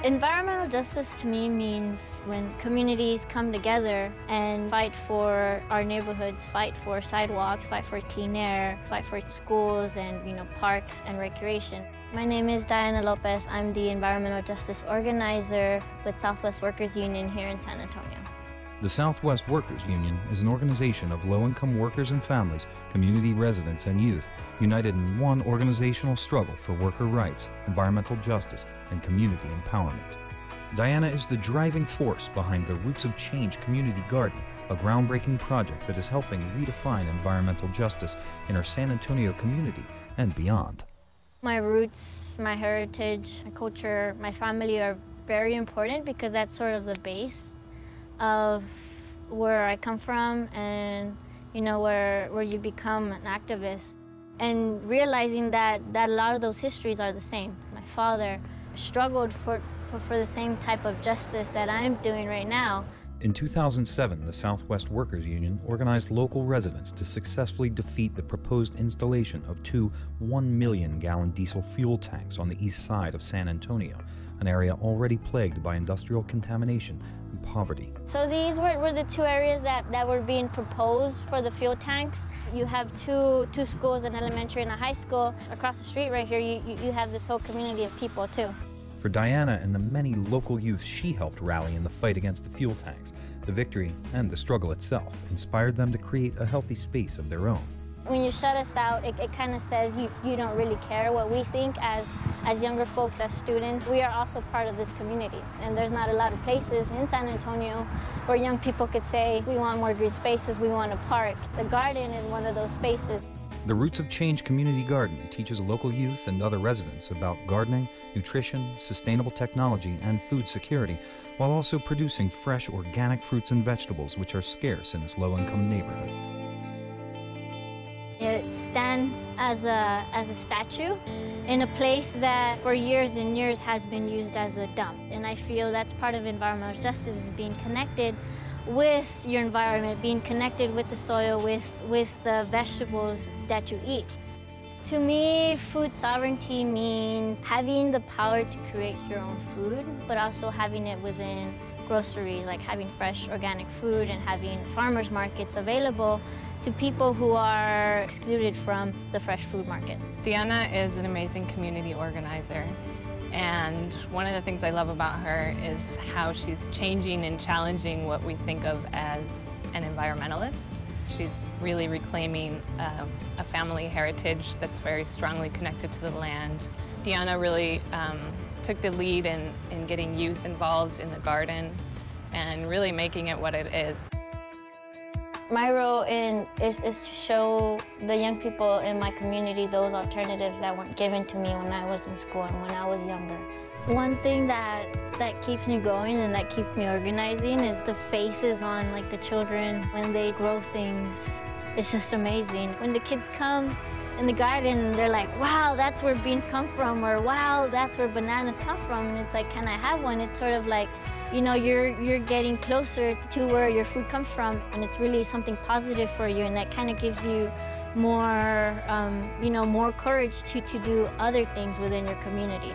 Environmental justice to me means when communities come together and fight for our neighborhoods, fight for sidewalks, fight for clean air, fight for schools and parks and recreation. My name is Diana Lopez. I'm the environmental justice organizer with Southwest Workers Union here in San Antonio. The Southwest Workers Union is an organization of low-income workers and families, community residents, and youth united in one organizational struggle for worker rights, environmental justice, and community empowerment. Diana is the driving force behind the Roots of Change Community Garden, a groundbreaking project that is helping redefine environmental justice in our San Antonio community and beyond. My roots, my heritage, my culture, my family are very important because that's sort of the base of where I come from and where you become an activist, and realizing that a lot of those histories are the same. My father struggled for the same type of justice that I'm doing right now. In 2007, the Southwest Workers Union organized local residents to successfully defeat the proposed installation of two 1 million-gallon diesel fuel tanks on the east side of San Antonio, an area already plagued by industrial contamination and poverty. So these were the two areas that were being proposed for the fuel tanks. You have two schools, an elementary and a high school. Across the street right here, you have this whole community of people too. For Diana and the many local youth she helped rally in the fight against the fuel tanks, the victory and the struggle itself inspired them to create a healthy space of their own. When you shut us out, it kind of says you don't really care what we think as younger folks, as students. We are also part of this community, and there's not a lot of places in San Antonio where young people could say, we want more green spaces, we want a park. The garden is one of those spaces. The Roots of Change Community Garden teaches local youth and other residents about gardening, nutrition, sustainable technology, and food security, while also producing fresh organic fruits and vegetables which are scarce in this low-income neighborhood. It stands as a statue in a place that for years and years has been used as a dump. And I feel that's part of environmental justice, is being connected with your environment, being connected with the soil, with the vegetables that you eat. To me, food sovereignty means having the power to create your own food, but also having it within groceries, like having fresh organic food and having farmers markets available to people who are excluded from the fresh food market. Diana is an amazing community organizer. And one of the things I love about her is how she's changing and challenging what we think of as an environmentalist. She's really reclaiming a family heritage that's very strongly connected to the land. Diana really took the lead in getting youth involved in the garden and really making it what it is. My role is to show the young people in my community those alternatives that weren't given to me when I was in school and when I was younger. One thing that keeps me going and that keeps me organizing is the faces on the children when they grow things. It's just amazing. When the kids come in the garden, they're like, wow, that's where beans come from, or wow, that's where bananas come from. And it's like, can I have one? It's sort of like, you're getting closer to where your food comes from, and it's really something positive for you, and that kind of gives you more, more courage to do other things within your community.